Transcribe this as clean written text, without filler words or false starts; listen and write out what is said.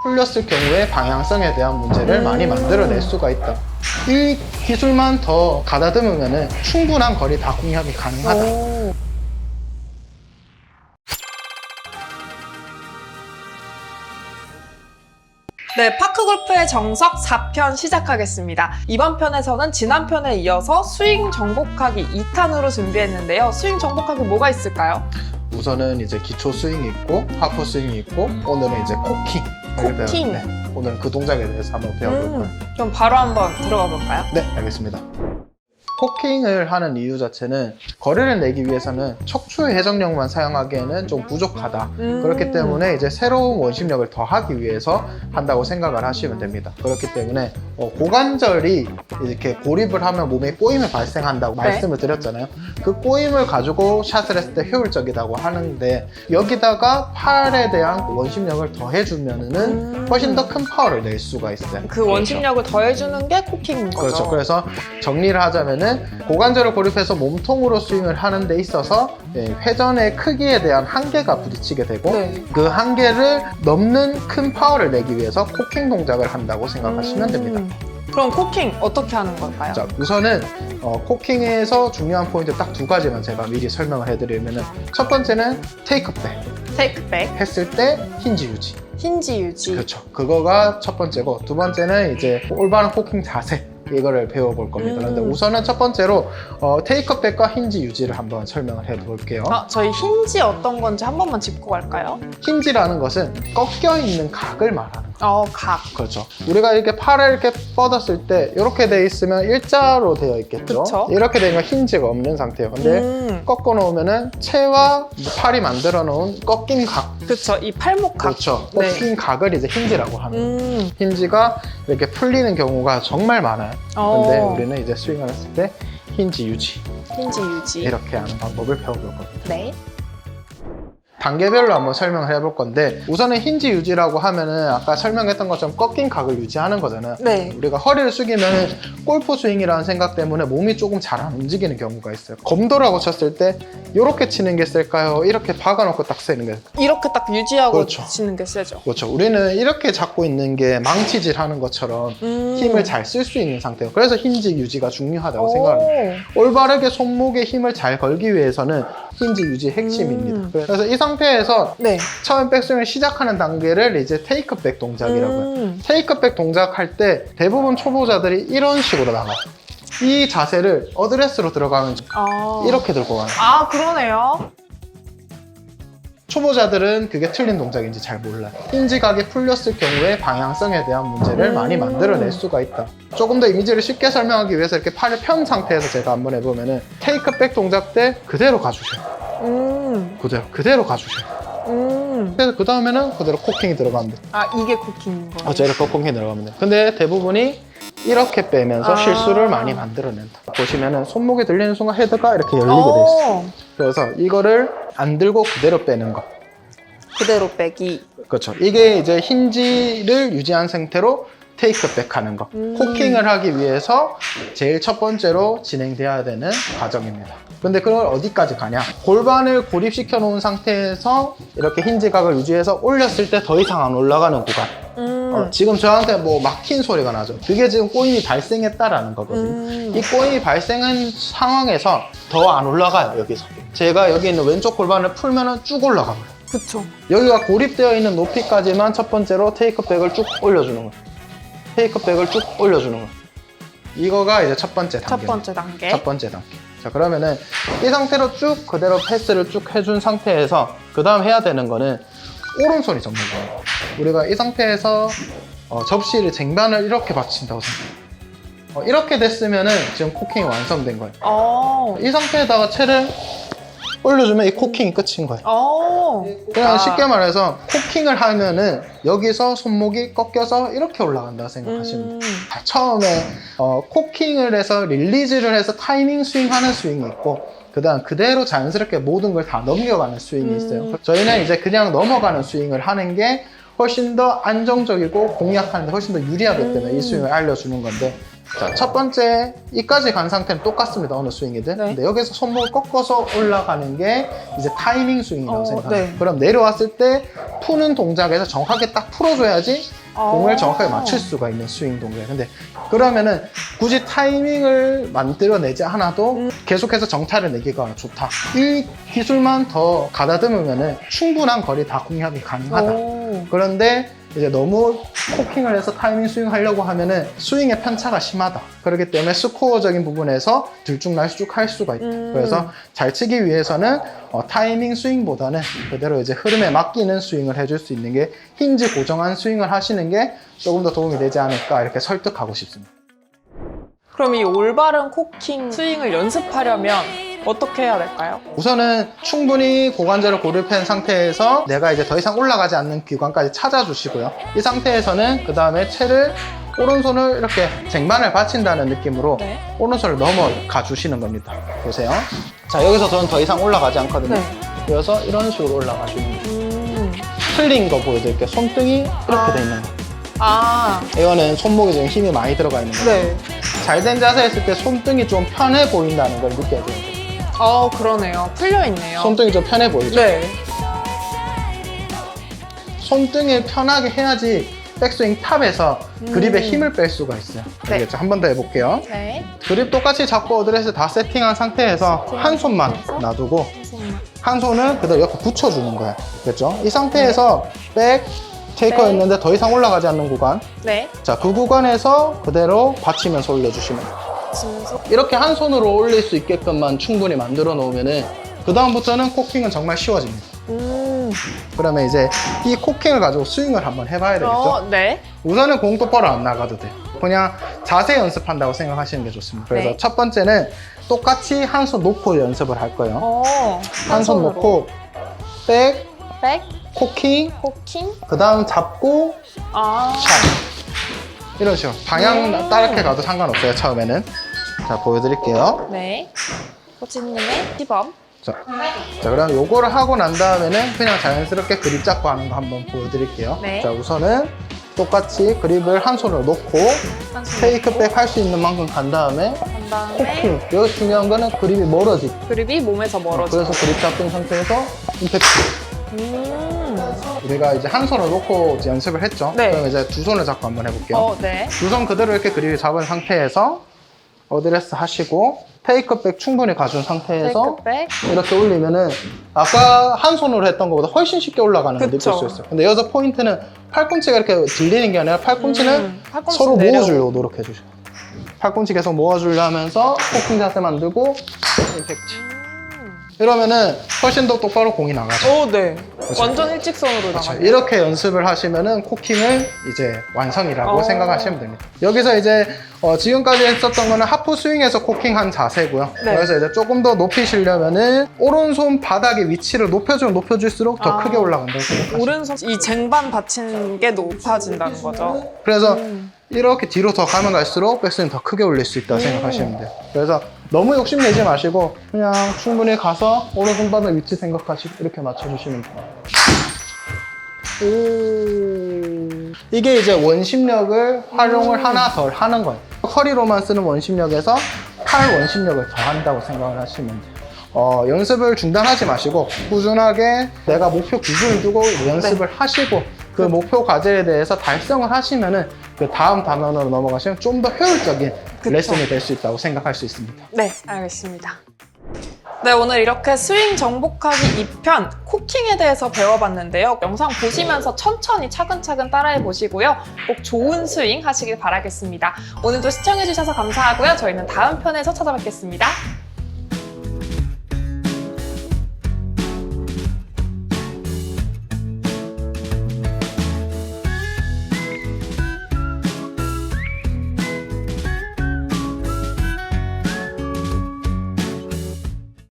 풀렸을 경우에 방향성에 대한 문제를 많이 만들어낼 수가 있다. 이 기술만 더 가다듬으면 충분한 거리 다 공략이 가능하다. 오. 네, 파크골프의 정석 4편 시작하겠습니다. 이번 편에서는 지난 편에 이어서 스윙 정복하기 2탄으로 준비했는데요. 스윙 정복하기 뭐가 있을까요? 우선은 이제 기초 스윙이 있고 하프 스윙이 있고 오늘은 이제 코킹. 코킹. 네, 오늘 그 동작에 대해서 한번 배워볼 거예요. 그럼 바로 한번 들어가 볼까요? 네, 알겠습니다. 코킹을 하는 이유 자체는 거리를 내기 위해서는 척추의 해적력만 사용하기에는 좀 부족하다. 그렇기 때문에 이제 새로운 원심력을 더하기 위해서 한다고 생각을 하시면 됩니다. 그렇기 때문에 고관절이 이렇게 고립을 하면 몸에 꼬임이 발생한다고 말씀을 드렸잖아요. 그 꼬임을 가지고 샷을 했을 때 효율적이라고 하는데 여기다가 팔에 대한 원심력을 더해주면은 훨씬 더 큰 파워를 낼 수가 있어요. 그 원심력을 더해주는 게 코킹인 거죠. 그렇죠. 그래서 정리를 하자면은 고관절을 고립해서 몸통으로 스윙을 하는 데 있어서 회전의 크기에 대한 한계가 부딪히게 되고 그 한계를 넘는 큰 파워를 내기 위해서 코킹 동작을 한다고 생각하시면 됩니다. 그럼 코킹 어떻게 하는 걸까요? 자, 우선은 코킹에서 중요한 포인트 딱 두 가지만 제가 미리 설명을 해드리면은 첫 번째는 테이크백 테이크백, 했을 때 힌지 유지. 힌지 유지. 그렇죠. 그거가 첫 번째고 두 번째는 이제 올바른 코킹 자세. 이거를 배워볼 겁니다. 그런데 우선은 첫 번째로 테이크백과 힌지 유지를 한번 설명을 해볼게요. 저희 힌지 어떤 건지 한 번만 짚고 갈까요? 힌지라는 것은 꺾여 있는 각을 말하는 거예요. 각. 그렇죠. 우리가 이렇게 팔을 이렇게 뻗었을 때 이렇게 돼 있으면 일자로 되어 있겠죠. 그쵸? 이렇게 되면 힌지가 없는 상태예요. 근데 꺾어 놓으면은 채와 팔이 만들어 놓은 꺾인 각. 그쵸. 이 팔목 각. 그렇죠. 네. 꺾인 각을 이제 힌지라고 하는 거예요. 힌지가 이렇게 풀리는 경우가 정말 많아요. 근데 우리는 이제 스윙을 했을 때 힌지 유지. 힌지 유지. 이렇게 하는 방법을 배워볼 겁니다. 네. 단계별로 한번 설명을 해볼 건데 우선은 힌지 유지라고 하면은 아까 설명했던 것처럼 꺾인 각을 유지하는 거잖아요. 네. 우리가 허리를 숙이면 골프 스윙이라는 생각 때문에 몸이 조금 잘 안 움직이는 경우가 있어요. 검도라고 쳤을 때 이렇게 치는 게 셀까요? 이렇게 박아놓고 딱 쓰는 게 이렇게 딱 유지하고 그렇죠. 치는 게 세죠. 그렇죠. 우리는 이렇게 잡고 있는 게 망치질 하는 것처럼 힘을 잘 쓸 수 있는 상태예요. 그래서 힌지 유지가 중요하다고 생각합니다. 올바르게 손목에 힘을 잘 걸기 위해서는 힌지 유지 핵심입니다. 그래서 이 상태에서 처음 백스윙을 시작하는 단계를 이제 테이크백 동작이라고 해요. 테이크백 동작할 때 대부분 초보자들이 이런 식으로 나가요. 이 자세를 어드레스로 들어가면 이렇게 들고 가요. 그러네요. 초보자들은 그게 틀린 동작인지 잘 몰라요. 힌지 각이 풀렸을 경우에 방향성에 대한 문제를 많이 만들어낼 수가 있다. 조금 더 이미지를 쉽게 설명하기 위해서 이렇게 팔을 편 상태에서 제가 한번 해보면은 테이크백 동작 때 그대로 가주셔요. 그대로 가주셔요. 그래서 그 다음에는 그대로 코킹이 들어가면 돼요. 이게 코킹인 거예요? 이렇게 코킹이 들어가면 돼요. 근데 대부분이 이렇게 빼면서 실수를 많이 만들어낸다. 보시면은 손목에 들리는 순간 헤드가 이렇게 열리게 돼 있어요. 그래서 이거를 안 들고 그대로 빼는 거. 그대로 빼기. 그렇죠. 이게 이제 힌지를 유지한 상태로 테이크백 하는 거. 코킹을 하기 위해서 제일 첫 번째로 진행돼야 되는 과정입니다. 근데 그걸 어디까지 가냐? 골반을 고립시켜 놓은 상태에서 이렇게 힌지각을 유지해서 올렸을 때 더 이상 안 올라가는 구간. 지금 저한테 뭐 막힌 소리가 나죠. 그게 지금 꼬임이 발생했다라는 거거든요. 이 꼬임이 발생한 상황에서 더 안 올라가요, 여기서. 제가 여기 있는 왼쪽 골반을 풀면은 쭉 올라가요. 그쵸. 여기가 고립되어 있는 높이까지만 첫 번째로 테이크백을 쭉 올려주는 거예요. 테이크백을 쭉 올려주는 거예요. 이거가 이제 첫 번째 단계. 첫 번째 단계. 첫 번째 단계. 자, 그러면은 이 상태로 쭉 그대로 패스를 쭉 해준 상태에서 그 다음 해야 되는 거는 오른손이 접는 거예요. 우리가 이 상태에서 접시를 쟁반을 이렇게 받친다고 생각해요. 이렇게 됐으면은 지금 코킹이 완성된 거예요. 이 상태에다가 채를 올려주면 이 코킹이 끝인 거예요. 그냥 쉽게 말해서 코킹을 하면은 여기서 손목이 꺾여서 이렇게 올라간다고 생각하시면 돼요. 처음에 코킹을 해서 릴리즈를 해서 타이밍 스윙하는 스윙이 있고 그 다음 그대로 자연스럽게 모든 걸 다 넘겨가는 스윙이 있어요. 저희는 이제 그냥 넘어가는 스윙을 하는 게 훨씬 더 안정적이고 공략하는데 훨씬 더 유리하기 때문에 이 스윙을 알려주는 건데 자, 첫 번째 이까지 간 상태는 똑같습니다. 어느 스윙이든. 네. 근데 여기서 손목을 꺾어서 올라가는 게 이제 타이밍 스윙이라고 생각합니다. 네. 그럼 내려왔을 때 푸는 동작에서 정확하게 딱 풀어줘야지 공을 정확하게 맞출 수가 있는 스윙 동작. 근데 그러면은 굳이 타이밍을 만들어내지 않아도 계속해서 정타를 내기가 좋다. 이 기술만 더 가다듬으면은 충분한 거리 다 공략이 가능하다. 오. 그런데 이제 너무 코킹을 해서 타이밍 스윙 하려고 하면은 스윙의 편차가 심하다. 그렇기 때문에 스코어적인 부분에서 들쭉날쭉할 수가 있다. 그래서 잘 치기 위해서는 타이밍 스윙보다는 그대로 이제 흐름에 맡기는 스윙을 해줄 수 있는 게 힌지 고정한 스윙을 하시는 게 조금 더 도움이 되지 않을까 이렇게 설득하고 싶습니다. 그럼 이 올바른 코킹 스윙을 연습하려면 어떻게 해야 될까요? 우선은 충분히 고관절을 고립한 상태에서 내가 이제 더 이상 올라가지 않는 기관까지 찾아주시고요. 이 상태에서는 그 다음에 채를 오른손을 이렇게 쟁반을 받친다는 느낌으로 네. 오른손을 넘어가 주시는 겁니다. 보세요. 자, 여기서 저는 더 이상 올라가지 않거든요. 네. 그래서 이런 식으로 올라가 주는 거예요. 틀린 거 보여드릴게요. 손등이 이렇게 돼 있는 거. 아, 이거는 손목에 지금 힘이 많이 들어가 있는 거예요. 네. 잘된 자세 했을 때 손등이 좀 편해 보인다는 걸 느껴야 돼요. 그러네요. 풀려있네요. 손등이 좀 편해 보이죠? 네. 손등을 편하게 해야지 백스윙 탑에서 그립에 힘을 뺄 수가 있어요. 네. 알겠죠? 한 번 더 해볼게요. 네. 그립 똑같이 잡고 어드레스 다 세팅한 상태에서 한 손만 놔두고 한 손을 그대로 옆에 붙여주는 거예요. 그렇죠? 이 상태에서 백, 테이커 네. 있는데 더 이상 올라가지 않는 구간. 네. 자, 그 구간에서 그대로 받치면서 올려주시면 돼요. 진속. 이렇게 한 손으로 올릴 수 있게끔만 충분히 만들어 놓으면은 그 다음부터는 코킹은 정말 쉬워집니다. 그러면 이제 이 코킹을 가지고 스윙을 한번 해봐야 되겠죠? 네. 우선은 공 똑바로 안 나가도 돼요. 그냥 자세 연습한다고 생각하시는 게 좋습니다. 그래서 네. 첫 번째는 똑같이 한 손 놓고 연습을 할 거예요. 한 손 손으로. 놓고 백, 백, 코킹, 코킹. 그 다음 잡고 아. 샷. 이런 식으로 방향 따르게 가도 상관없어요. 처음에는. 자, 보여드릴게요. 네. 코치님의 시범. 자, 그럼 요거를 하고 난 다음에는 그냥 자연스럽게 그립 잡고 하는 거 한번 보여드릴게요. 네. 자, 우선은 똑같이 그립을 한 손으로 놓고 한 손 테이크백 할 수 있는 만큼 간 다음에 한 다음에 코킹. 여기 중요한 거는 그립이 멀어지고. 그립이 몸에서 멀어져. 그래서 그립 잡은 상태에서 임팩트. 우리가 이제 한 손을 놓고 이제 연습을 했죠. 네. 그럼 이제 두 손을 잡고 한번 해볼게요. 네. 두 손 그대로 이렇게 그립을 잡은 상태에서 어드레스 하시고 테이크백 충분히 가준 상태에서 테이크백. 이렇게 올리면은 아까 한 손으로 했던 것보다 훨씬 쉽게 올라가는 걸 느낄 그쵸. 수 있어요. 근데 여기서 포인트는 팔꿈치가 이렇게 들리는 게 아니라 팔꿈치는 팔꿈치 서로 내려. 모아주려고 노력해 주셔요. 팔꿈치 계속 모아주려면서 코킹 자세 만들고 임팩트. 이러면은 훨씬 더 똑바로 공이 나가죠. 네. 완전 일직선으로 그렇죠. 나가요. 이렇게 연습을 하시면은 코킹을 이제 완성이라고 어. 생각하시면 됩니다. 여기서 이제 지금까지 했었던 거는 하프 스윙에서 코킹한 자세고요. 네. 그래서 이제 조금 더 높이시려면은 오른손 바닥의 위치를 높여주면 높여줄수록 더 아. 크게 올라간다고 생각하시면 돼요. 오른손 이 쟁반 받치는 게 높아진다는 거죠. 그래서 이렇게 뒤로 더 가면 갈수록 백스윙 더 크게 올릴 수 있다고 생각하시면 돼요. 그래서 너무 욕심내지 마시고 그냥 충분히 가서 오른손 바닥 위치 생각하시고 이렇게 맞춰주시면 돼요. 이게 이제 원심력을 활용을 하나 덜 하는 거예요. 허리로만 쓰는 원심력에서 팔 원심력을 더 한다고 생각을 하시면 돼요. 연습을 중단하지 마시고 꾸준하게 내가 목표 기준을 두고 연습을 하시고 그 목표 과제에 대해서 달성을 하시면은 그 다음 단원으로 넘어가시면 좀 더 효율적인 그쵸. 레슨이 될 수 있다고 생각할 수 있습니다. 네, 알겠습니다. 네, 오늘 이렇게 스윙 정복하기 2편 코킹에 대해서 배워봤는데요. 영상 보시면서 천천히 차근차근 따라해 보시고요. 꼭 좋은 스윙 하시길 바라겠습니다. 오늘도 시청해주셔서 감사하고요. 저희는 다음 편에서 찾아뵙겠습니다.